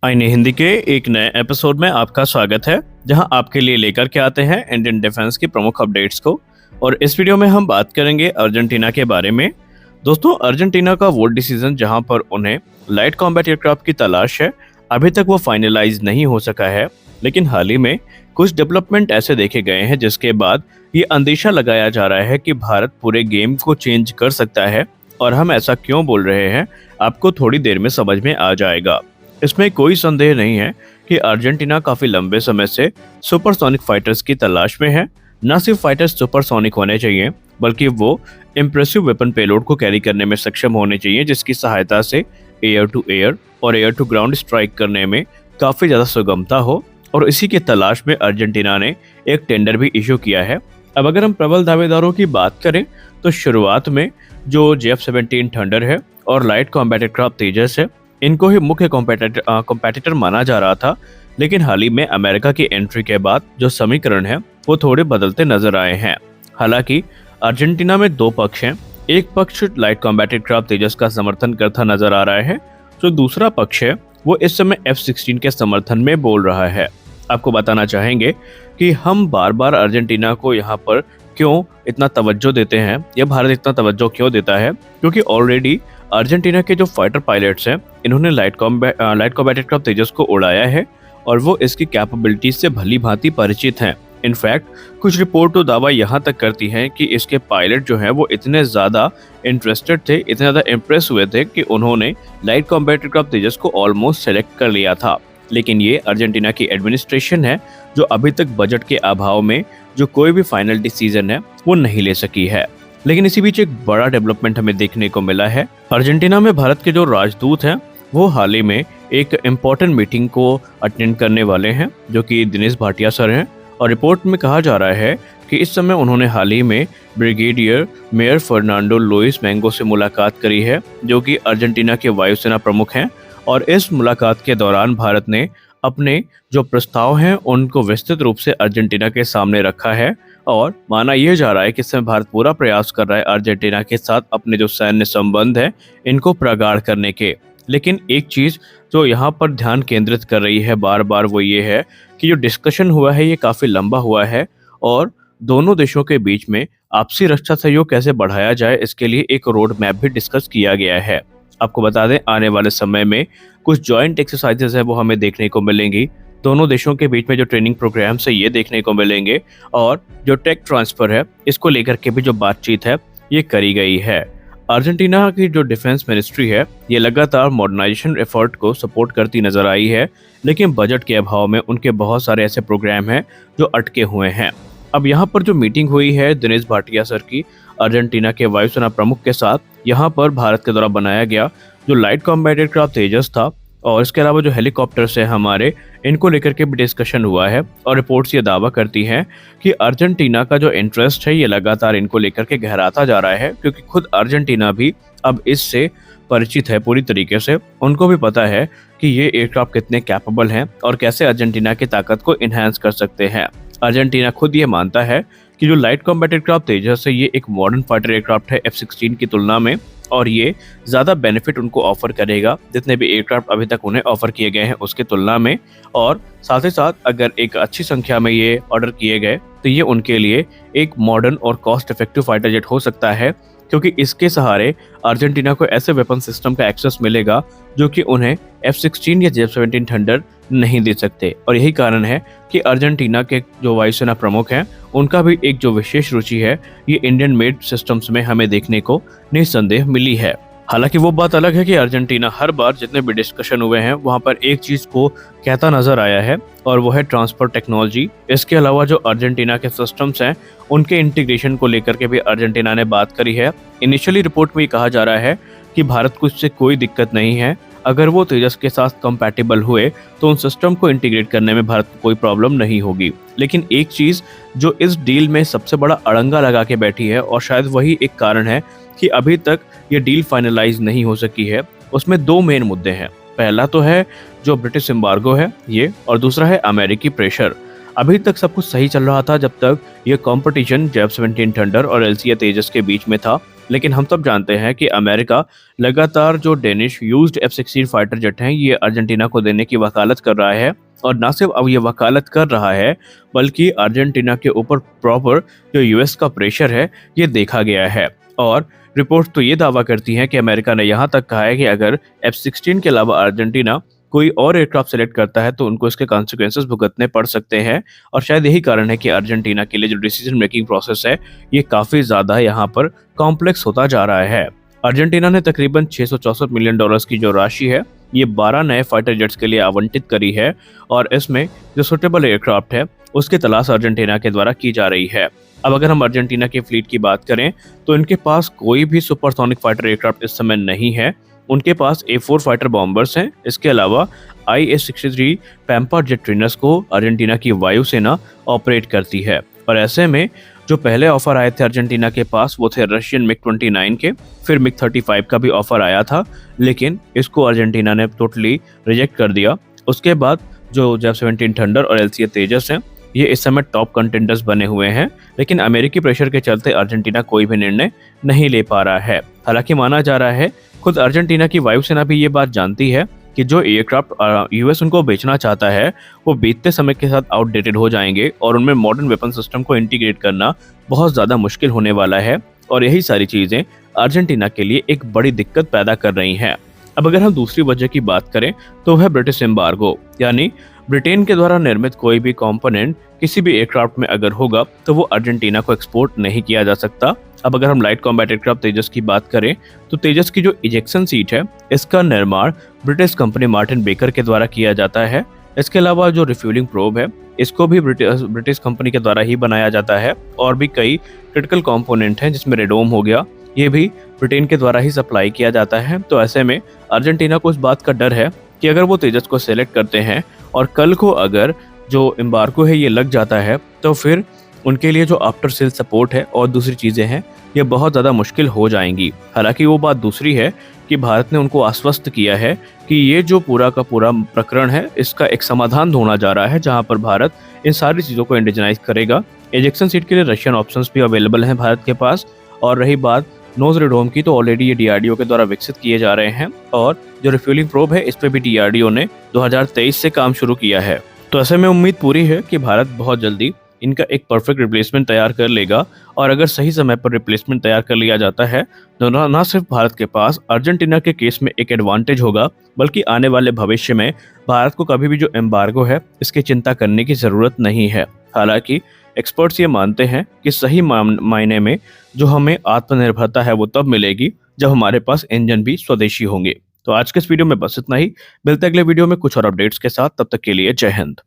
आईने हिंदी के एक नए एपिसोड में आपका स्वागत है, जहां आपके लिए लेकर के आते हैं इंडियन डिफेंस की प्रमुख अपडेट्स को। और इस वीडियो में हम बात करेंगे अर्जेंटीना के बारे में। दोस्तों, अर्जेंटीना का वो डिसीजन जहां पर उन्हें लाइट कॉम्बैट एयरक्राफ्ट की तलाश है, अभी तक वो फाइनलाइज नहीं हो सका है। लेकिन हाल ही में कुछ डेवलपमेंट ऐसे देखे गए हैं जिसके बाद ये अंदेशा लगाया जा रहा है कि भारत पूरे गेम को चेंज कर सकता है। और हम ऐसा क्यों बोल रहे हैं, आपको थोड़ी देर में समझ में आ जाएगा। इसमें कोई संदेह नहीं है कि अर्जेंटीना काफी लंबे समय से सुपरसोनिक फाइटर्स की तलाश में है। न सिर्फ फाइटर्स सुपरसोनिक होने चाहिए, बल्कि वो इम्प्रेसिव वेपन पेलोड को कैरी करने में सक्षम होने चाहिए, जिसकी सहायता से एयर टू एयर और एयर टू ग्राउंड स्ट्राइक करने में काफी ज्यादा सुगमता हो। और इसी की तलाश में अर्जेंटीना ने एक टेंडर भी इशू किया है। अब अगर हम प्रबल दावेदारों की बात करें तो शुरुआत में जो JF-17 थंडर है और लाइट कॉम्बैट एयरक्राफ्ट तेजस है, इनको ही मुख्य कॉम्पिटिटर माना जा रहा था। लेकिन हाल ही में अमेरिका की एंट्री के बाद जो समीकरण है वो थोड़े बदलते नजर आए हैं। हालांकि अर्जेंटीना में दो पक्ष हैं। एक पक्ष लाइट कॉम्बैट एयरक्राफ्ट तेजस का समर्थन करता नजर आ रहा है, जो दूसरा पक्ष है वो इस समय F-16 के समर्थन में बोल रहा है। आपको बताना चाहेंगे कि हम बार बार अर्जेंटीना को यहाँ पर क्यों इतना तवज्जो देते हैं, या भारत इतना तवज्जो क्यों देता है, क्योंकि ऑलरेडी अर्जेंटीना के जो फाइटर पायलट्स हैं, इन्होंने लाइट कॉम्बैट एयरक्राफ्ट तेजस को उड़ाया है और वो इसकी कैपेबिलिटीज से भली भांति परिचित हैं। इनफैक्ट कुछ रिपोर्ट तो दावा यहाँ तक करती हैं कि इसके पायलट जो हैं वो इतने ज़्यादा इंटरेस्टेड थे, इतने ज़्यादा इम्प्रेस हुए थे कि उन्होंने लाइट कॉम्बैट एयरक्राफ्ट तेजस को ऑलमोस्ट सेलेक्ट कर लिया था। लेकिन ये अर्जेंटीना की एडमिनिस्ट्रेशन है जो अभी तक बजट के अभाव में जो कोई भी फाइनल डिसीजन है वो नहीं ले सकी है। लेकिन इसी बीच एक बड़ा डेवलपमेंट हमें देखने को मिला है। अर्जेंटीना में भारत के जो राजदूत हैं वो हाल ही में एक इम्पोर्टेंट मीटिंग को अटेंड करने वाले हैं, जो कि दिनेश भाटिया सर हैं। और रिपोर्ट में कहा जा रहा है कि इस समय उन्होंने हाल ही में brigadier Mayer Fernando Luis Mango से मुलाकात करी है, जो कि अर्जेंटीना के वायुसेना प्रमुख हैं। और इस मुलाकात के दौरान भारत ने अपने जो प्रस्ताव हैं उनको विस्तृत रूप से अर्जेंटीना के सामने रखा है। और माना यह जा रहा है कि इस समय भारत पूरा प्रयास कर रहा है अर्जेंटीना के साथ अपने जो सैन्य संबंध है इनको प्रगाढ़ करने के। लेकिन एक चीज जो यहाँ पर ध्यान केंद्रित कर रही है बार बार, वो ये है कि जो डिस्कशन हुआ है ये काफी लंबा हुआ है और दोनों देशों के बीच में आपसी रक्षा सहयोग कैसे बढ़ाया जाए, इसके लिए एक रोड मैप भी डिस्कस किया गया है। आपको बता दें, आने वाले समय में कुछ जॉइंट एक्सरसाइजेस है वो हमें देखने को मिलेंगी। दोनों देशों के बीच में जो ट्रेनिंग प्रोग्राम्स है ये देखने को मिलेंगे, और जो टेक ट्रांसफर है इसको लेकर के भी जो बातचीत है ये करी गई है। अर्जेंटीना की जो डिफेंस मिनिस्ट्री है ये लगातार मॉडर्नाइजेशन एफर्ट को सपोर्ट करती नजर आई है, लेकिन बजट के अभाव में उनके बहुत सारे ऐसे प्रोग्राम हैं जो अटके हुए हैं। अब यहाँ पर जो मीटिंग हुई है दिनेश भाटिया सर की अर्जेंटीना के वायुसेना प्रमुख के साथ, यहाँ पर भारत के द्वारा बनाया गया जो लाइट कॉम्बैट एयरक्राफ्ट तेजस था और इसके अलावा जो हेलीकॉप्टर्स है हमारे, इनको लेकर के भी डिस्कशन हुआ है। और रिपोर्ट्स ये दावा करती हैं कि अर्जेंटीना का जो इंटरेस्ट है ये लगातार इनको लेकर के गहराता जा रहा है, क्योंकि खुद अर्जेंटीना भी अब इससे परिचित है पूरी तरीके से। उनको भी पता है कि ये एयरक्राफ्ट कितने कैपेबल हैं और कैसे अर्जेंटीना की ताकत को इन्हांस कर सकते हैं। अर्जेंटीना खुद ये मानता है कि जो लाइट कॉम्बैट एयरक्राफ्ट तेजस है ये एक मॉडर्न फाइटर एयरक्राफ्ट है F-16 की तुलना में, और ये ज़्यादा बेनिफिट उनको ऑफर करेगा जितने भी एयरक्राफ्ट अभी तक उन्हें ऑफर किए गए हैं उसके तुलना में। और साथ ही साथ अगर एक अच्छी संख्या में ये ऑर्डर किए गए तो ये उनके लिए एक मॉडर्न और कॉस्ट इफेक्टिव फाइटर जेट हो सकता है, क्योंकि इसके सहारे अर्जेंटीना को ऐसे वेपन सिस्टम का एक्सेस मिलेगा जो कि उन्हें F-16 या JF-17 थंडर नहीं दे सकते। और यही कारण है कि अर्जेंटीना के जो वायुसेना प्रमुख हैं उनका भी एक जो विशेष रुचि है ये इंडियन मेड सिस्टम्स में हमें देखने को निस्संदेह मिली है। हालांकि वो बात अलग है कि अर्जेंटीना हर बार जितने भी डिस्कशन हुए हैं वहां पर एक चीज को कहता नजर आया है, और वो है ट्रांसफर टेक्नोलॉजी। इसके अलावा जो अर्जेंटीना के सिस्टम्स हैं उनके इंटीग्रेशन को लेकर के भी अर्जेंटीना ने बात करी है। इनिशियली रिपोर्ट में ये कहा जा रहा है कि भारत को इससे कोई दिक्कत नहीं है, अगर वो तेजस के साथ कंपैटिबल हुए तो उन सिस्टम को इंटीग्रेट करने में भारत को कोई प्रॉब्लम नहीं होगी। लेकिन एक चीज जो इस डील में सबसे बड़ा अड़ंगा लगा के बैठी है, और शायद वही एक कारण है कि अभी तक ये डील फाइनलाइज नहीं हो सकी है, उसमें दो मेन मुद्दे हैं। पहला तो है जो ब्रिटिश एम्बार्गो है ये, और दूसरा है अमेरिकी प्रेशर। अभी तक सब कुछ सही चल रहा था जब तक ये कंपटीशन JF-17 थंडर और LCA तेजस के बीच में था, लेकिन हम सब जानते हैं कि अमेरिका लगातार जो Danish used F-16 fighter jet हैं ये अर्जेंटीना को देने की वकालत कर रहा है। और ना सिर्फ अब ये वकालत कर रहा है, बल्कि अर्जेंटीना के ऊपर प्रॉपर जो यूएस का प्रेशर है ये देखा गया है। और रिपोर्ट तो ये दावा करती हैं कि अमेरिका ने यहाँ तक कहा है कि अगर F-16 के अलावा अर्जेंटीना कोई और एयरक्राफ्ट सेलेक्ट करता है तो उनको इसके कॉन्सिक्वेंसेस भुगतने पड़ सकते हैं। और शायद यही कारण है कि अर्जेंटीना के लिए जो डिसीजन मेकिंग प्रोसेस है ये काफ़ी ज़्यादा यहाँ पर कॉम्प्लेक्स होता जा रहा है। अर्जेंटीना ने तकरीबन $664 मिलियन की जो राशि है ये 12 नए फाइटर जेट्स के लिए आवंटित करी है। और इसमें जो सुटेबल एयरक्राफ्ट है उसकी तलाश अर्जेंटीना के द्वारा की जा रही है। अब अगर हम अर्जेंटीना की फ्लीट की बात करें तो इनके पास कोई भी सुपरसोनिक फाइटर एयरक्राफ्ट इस समय नहीं है। उनके पास A4 फाइटर बॉम्बर्स हैं। इसके अलावा IS-63 पैम्पा जेट ट्रेनर्स को अर्जेंटीना की वायुसेना ऑपरेट करती है। और ऐसे में जो पहले ऑफर आए थे अर्जेंटीना के पास वो थे रशियन MiG-29 के, फिर MiG-35 का भी ऑफर आया था, लेकिन इसको अर्जेंटीना ने टोटली रिजेक्ट कर दिया। उसके बाद जो J-17 थंडर और LCA तेजस हैं ये इस समय टॉप कंटेंडर्स बने हुए हैं, लेकिन अमेरिकी प्रेशर के चलते अर्जेंटीना कोई भी निर्णय नहीं ले पा रहा है। हालांकि माना जा रहा है खुद अर्जेंटीना की वायुसेना भी ये बात जानती है कि जो एयरक्राफ्ट यूएस उनको बेचना चाहता है वो बीतते समय के साथ आउटडेटेड हो जाएंगे और उनमें मॉडर्न वेपन सिस्टम को इंटीग्रेट करना बहुत ज़्यादा मुश्किल होने वाला है। और यही सारी चीज़ें अर्जेंटीना के लिए एक बड़ी दिक्कत पैदा कर रही हैं। अब अगर हम दूसरी वजह की बात करें तो वह ब्रिटिश एम्बार्गो, यानी ब्रिटेन के द्वारा निर्मित कोई भी कंपोनेंट किसी भी एयरक्राफ्ट में अगर होगा तो वो अर्जेंटीना को एक्सपोर्ट नहीं किया जा सकता। अब अगर हम लाइट कॉम्बैट एयरक्राफ्ट तेजस की बात करें तो तेजस की जो इजेक्शन सीट है इसका निर्माण ब्रिटिश कंपनी मार्टिन बेकर के द्वारा किया जाता है। इसके अलावा जो रिफ्यूलिंग प्रोब है इसको भी ब्रिटिश कंपनी के द्वारा ही बनाया जाता है। और भी कई क्रिटिकल कंपोनेंट हैं जिसमें रेडोम हो गया, ये भी ब्रिटेन के द्वारा ही सप्लाई किया जाता है। तो ऐसे में अर्जेंटीना को इस बात का डर है कि अगर वो तेजस को सेलेक्ट करते हैं और कल को अगर जो एम्बार्गो है ये लग जाता है तो फिर उनके लिए जो आफ्टर सेल सपोर्ट है और दूसरी चीज़ें हैं ये बहुत ज़्यादा मुश्किल हो जाएंगी। हालांकि वो बात दूसरी है कि भारत ने उनको आश्वस्त किया है कि ये जो पूरा का पूरा प्रकरण है इसका एक समाधान ढूंढा जा रहा है जहां पर भारत इन सारी चीज़ों को इंडिजनाइज करेगा। इजेक्शन सीट के लिए रशियन ऑप्शंस भी अवेलेबल हैं भारत के पास। और रही बात नोज रेडोम की तो ऑलरेडी ये DRDO के द्वारा विकसित किए जा रहे हैं। और जो रिफ्यूलिंग प्रोब है इस पर भी DRDO ने 2023 से काम शुरू किया है। तो ऐसे में उम्मीद पूरी है कि भारत बहुत जल्दी इनका एक परफेक्ट रिप्लेसमेंट तैयार कर लेगा। और अगर सही समय पर रिप्लेसमेंट तैयार कर लिया जाता है तो ना सिर्फ भारत के पास अर्जेंटीना के केस में एक एडवांटेज होगा, बल्कि आने वाले भविष्य में भारत को कभी भी जो एम्बार्गो है इसकी चिंता करने की ज़रूरत नहीं है। हालांकि एक्सपर्ट्स ये मानते हैं कि सही मायने में जो हमें आत्मनिर्भरता है वो तब मिलेगी जब हमारे पास इंजन भी स्वदेशी होंगे। तो आज के इस वीडियो में बस इतना ही। मिलते हैं अगले वीडियो में कुछ और अपडेट्स के साथ, तब तक के लिए जय हिंद।